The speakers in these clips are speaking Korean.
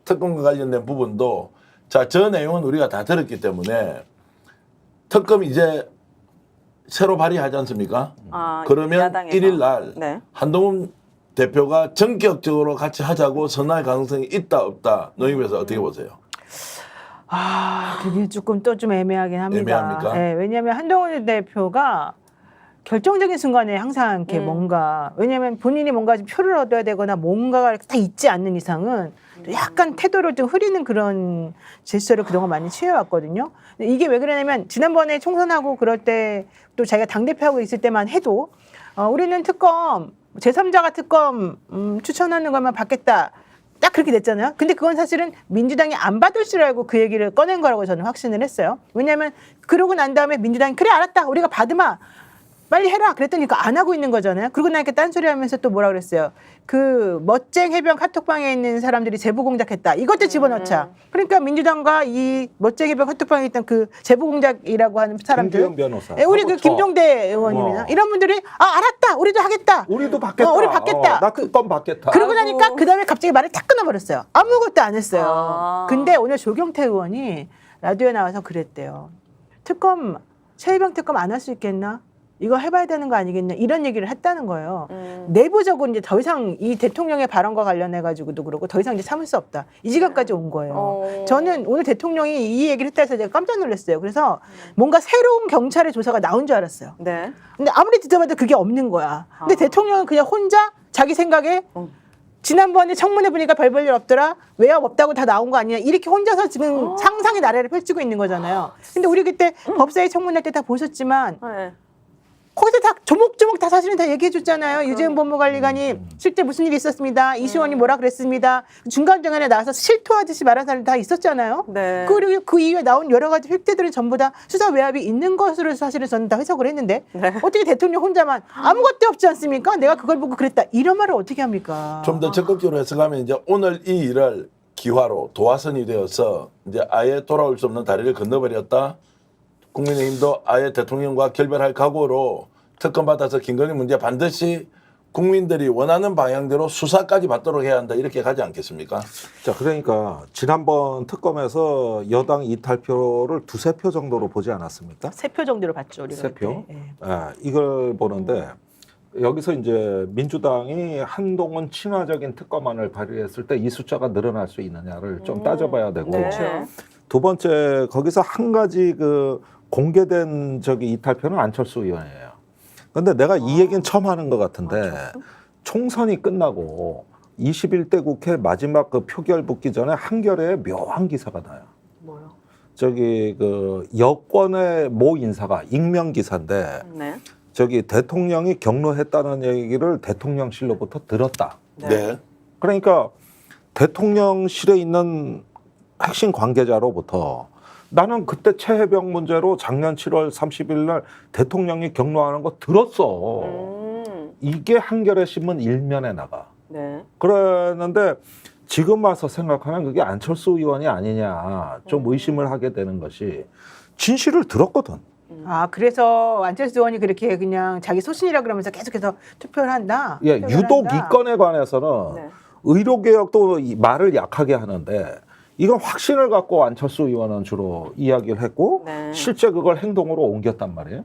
특검과 관련된 부분도 자, 저 내용은 우리가 다 들었기 때문에 특검 이제 새로 발의하지 않습니까? 그러면 야당에서. 1일 날 네. 한동훈 대표가 전격적으로 같이 하자고 선언할 가능성이 있다 없다 농협에서 어떻게 보세요? 그게 조금 또 좀 애매하긴 합니다. 애매합니까? 네, 왜냐하면 한동훈 대표가 결정적인 순간에 항상 이렇게 뭔가, 왜냐하면 본인이 뭔가 좀 표를 얻어야 되거나 뭔가가 딱 있지 않는 이상은 약간 태도를 좀 흐리는 그런 제스처를 그동안 많이 취해왔거든요. 근데 이게 왜 그러냐면 지난번에 총선하고 그럴 때 또 자기가 당대표하고 있을 때만 해도 우리는 특검, 제3자가 특검 추천하는 것만 받겠다. 딱 그렇게 됐잖아요. 근데 그건 사실은 민주당이 안 받을 줄 알고 그 얘기를 꺼낸 거라고 저는 확신을 했어요. 왜냐하면 그러고 난 다음에 민주당이 그래 알았다. 우리가 받으마. 빨리 해라. 그랬더니 그거 안 하고 있는 거잖아요. 그러고 나니까 딴소리 하면서 또 뭐라 그랬어요. 그 멋쟁 해병 카톡방에 있는 사람들이 제보 공작했다. 이것도 집어넣자. 그러니까 민주당과 이 멋쟁 해병 카톡방에 있던 그 제보 공작이라고 하는 사람들. 김기현 변호사. 우리 그 김종대 의원님이나 이런 분들이 알았다. 우리도 하겠다. 우리도 받겠다. 우리 받겠다. 나 특검 받겠다. 그러고 나니까 그 다음에 갑자기 말을 탁 끊어버렸어요. 아무것도 안 했어요. 아. 근데 오늘 조경태 의원이 라디오에 나와서 그랬대요. 특검, 최혜병 특검 안 할 수 있겠나? 이거 해봐야 되는 거 아니겠냐? 이런 얘기를 했다는 거예요. 내부적으로 이제 더 이상 이 대통령의 발언과 관련해가지고도 그러고 더 이상 이제 참을 수 없다. 이 지경까지 온 거예요. 저는 오늘 대통령이 이 얘기를 했다 해서 제가 깜짝 놀랐어요. 그래서 뭔가 새로운 경찰의 조사가 나온 줄 알았어요. 네. 근데 아무리 듣자마자 그게 없는 거야. 근데 대통령은 그냥 혼자 자기 생각에 지난번에 청문회 보니까 별 볼 일 없더라. 외압 없다고 다 나온 거 아니냐. 이렇게 혼자서 지금 상상의 나래를 펼치고 있는 거잖아요. 근데 우리 그때 법사위 청문회 때 다 보셨지만 네. 거기서 다 조목조목 다 사실은 다 얘기해 줬잖아요. 유재현 법무관리관이 실제 무슨 일이 있었습니다. 이시원이 뭐라 그랬습니다. 중간중간에 나와서 실토하듯이 말한 사람이 다 있었잖아요. 네. 그리고 그 이후에 나온 여러 가지 획대들은 전부 다 수사 외압이 있는 것으로 사실은 저는 다 해석을 했는데 네. 어떻게 대통령 혼자만 아무것도 없지 않습니까? 내가 그걸 보고 그랬다. 이런 말을 어떻게 합니까? 좀 더 적극적으로 해석하면 이제 오늘 이 일을 기화로 도화선이 되어서 이제 아예 돌아올 수 없는 다리를 건너버렸다. 국민의힘도 아예 대통령과 결별할 각오로 특검 받아서 김건희 문제 반드시 국민들이 원하는 방향대로 수사까지 받도록 해야 한다. 이렇게 가지 않겠습니까? 자, 그러니까 지난번 특검에서 여당 이탈표를 2~3표 정도로 보지 않았습니까? 3표 정도로 봤죠. 우리가 3표? 그때. 예. 이걸 보는데 여기서 이제 민주당이 한동훈 친화적인 특검안을 발의했을 때 이 숫자가 늘어날 수 있느냐를 좀 따져봐야 되고 네. 두 번째 거기서 한 가지 그 공개된 이탈표는 안철수 의원이에요. 근데 내가 이 얘기는 처음 하는 것 같은데 총선이 끝나고 21대 국회 마지막 그 표결 붙기 전에 한겨레에 묘한 기사가 나요. 뭐요? 그 여권의 모 인사가 익명 기사인데 네. 대통령이 경로했다는 얘기를 대통령실로부터 들었다. 네. 그러니까 대통령실에 있는 핵심 관계자로부터 나는 그때 최혜병 문제로 작년 7월 30일 날 대통령이 경로하는 거 들었어. 이게 한겨레 신문 일면에 나가. 네. 그랬는데 지금 와서 생각하면 그게 안철수 의원이 아니냐 좀 의심을 하게 되는 것이 진실을 들었거든. 그래서 안철수 의원이 그렇게 그냥 자기 소신이라 그러면서 계속해서 투표를 한다. 예, 투표를 유독 한다. 이 건에 관해서는 네. 의료개혁도 말을 약하게 하는데 이건 확신을 갖고 안철수 의원은 주로 이야기를 했고 네. 실제 그걸 행동으로 옮겼단 말이에요.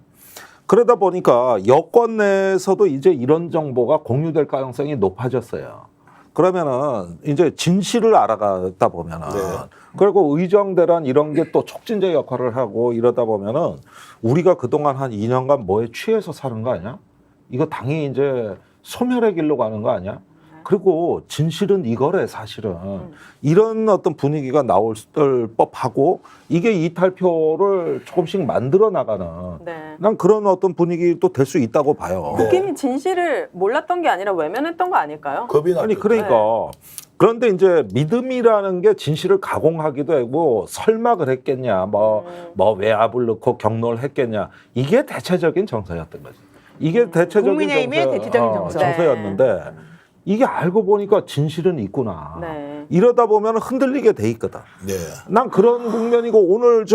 그러다 보니까 여권 내에서도 이제 이런 정보가 공유될 가능성이 높아졌어요. 그러면은 이제 진실을 알아가다 보면은 그리고 의정대란 이런 게 또 촉진제 역할을 하고 이러다 보면은 우리가 그동안 한 2년간 뭐에 취해서 사는 거 아니야? 이거 당이 이제 소멸의 길로 가는 거 아니야? 그리고 진실은 이거래 사실은 이런 어떤 분위기가 나올 법하고 이게 이탈표를 조금씩 만들어 나가는 네. 난 그런 어떤 분위기도 될 수 있다고 봐요. 국민이 진실을 몰랐던 게 아니라 외면했던 거 아닐까요? 겁이 나죠. 아니 그러니까 그런데 이제 믿음이라는 게 진실을 가공하기도 하고 설마 그랬겠냐 뭐 외압을 넣고 경로를 했겠냐 이게 대체적인 정서였던 거지. 이게 대체적인 국민의힘의 대체적인 정서. 정서였는데 이게 알고 보니까 진실은 있구나. 네. 이러다 보면 흔들리게 돼 있거든. 네. 난 그런 국면이고 오늘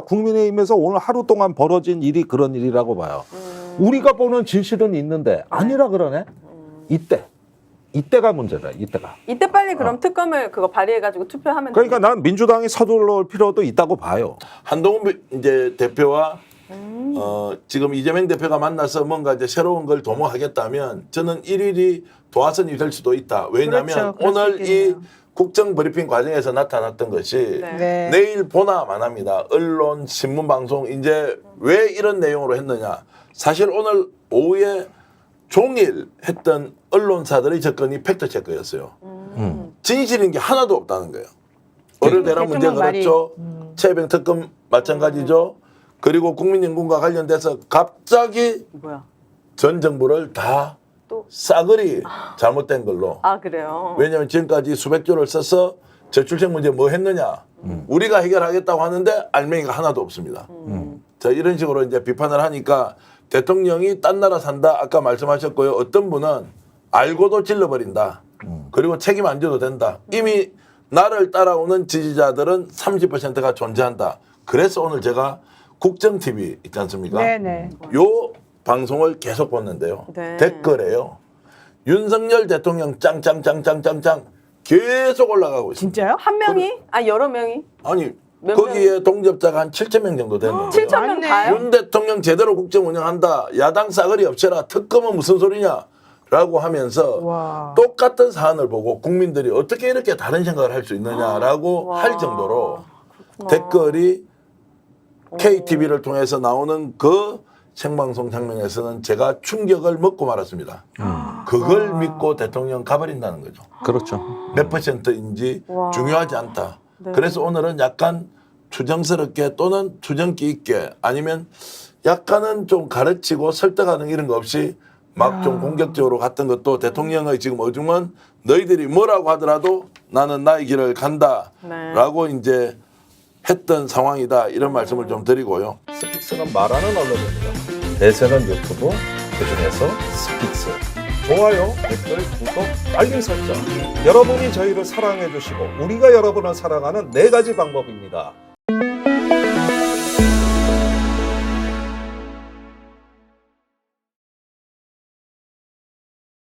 국민의힘에서 오늘 하루 동안 벌어진 일이 그런 일이라고 봐요. 우리가 보는 진실은 있는데 아니라 그러네. 이때 이때가 문제다. 이때가. 이때 빨리 그럼 특검을 그거 발의해가지고 투표하면 그러니까 난 민주당이 서둘러올 필요도 있다고 봐요. 한동훈 이제 대표와 지금 이재명 대표가 만나서 뭔가 이제 새로운 걸 도모하겠다면 저는 일일이 도화선이 될 수도 있다. 왜냐하면 그렇죠. 그럴 수 오늘 이 있겠네요. 국정 브리핑 과정에서 나타났던 것이 네. 네. 내일 보나만 합니다. 언론, 신문, 방송 이제 왜 이런 내용으로 했느냐. 사실 오늘 오후에 종일 했던 언론사들의 접근이 팩트체크였어요. 진실인 게 하나도 없다는 거예요. 어른대란 문제 대통령 말이, 그렇죠. 최병 특검 마찬가지죠. 그리고 국민연금과 관련돼서 갑자기 뭐야? 전 정부를 다 또? 싸그리 잘못된 걸로. 아 그래요? 왜냐하면 지금까지 수백 조를 써서 저출생 문제 뭐 했느냐. 우리가 해결하겠다고 하는데 알맹이가 하나도 없습니다. 자 이런 식으로 이제 비판을 하니까 대통령이 딴 나라 산다. 아까 말씀하셨고요. 어떤 분은 알고도 찔러버린다. 그리고 책임 안 져도 된다. 이미 나를 따라오는 지지자들은 30%가 존재한다. 그래서 오늘 제가 국정TV 있지 않습니까? 네네. 요 방송을 계속 봤는데요. 네. 댓글에요. 윤석열 대통령 짱짱짱짱짱짱 계속 올라가고 있습니다. 진짜요? 한 명이? 아 여러 명이? 아니 몇 거기에 동접자가 한 7,000명 정도 됐는데 7,000명 맞네. 다요? 윤 대통령 제대로 국정 운영한다. 야당 싸그리 없애라. 특검은 무슨 소리냐. 라고 하면서 와. 똑같은 사안을 보고 국민들이 어떻게 이렇게 다른 생각을 할 수 있느냐라고 와. 할 정도로 그렇구나. 댓글이 KTV를 통해서 나오는 그 생방송 장면에서는 제가 충격을 먹고 말았습니다. 그걸 믿고 대통령 가버린다는 거죠. 그렇죠. 몇 퍼센트인지 와. 중요하지 않다. 네. 그래서 오늘은 약간 추정스럽게 또는 추정기 있게 아니면 약간은 좀 가르치고 설득하는 이런 거 없이 막 좀 공격적으로 갔던 것도 대통령의 지금 어중은 너희들이 뭐라고 하더라도 나는 나의 길을 간다라고 이제 했던 상황이다 이런 말씀을 좀 드리고요. 스픽스는 말하는 언론입니다. 대세는 유튜브, 그중에서 스픽스. 좋아요, 댓글, 구독, 알림 설정. 여러분이 저희를 사랑해 주시고 우리가 여러분을 사랑하는 4가지 방법입니다.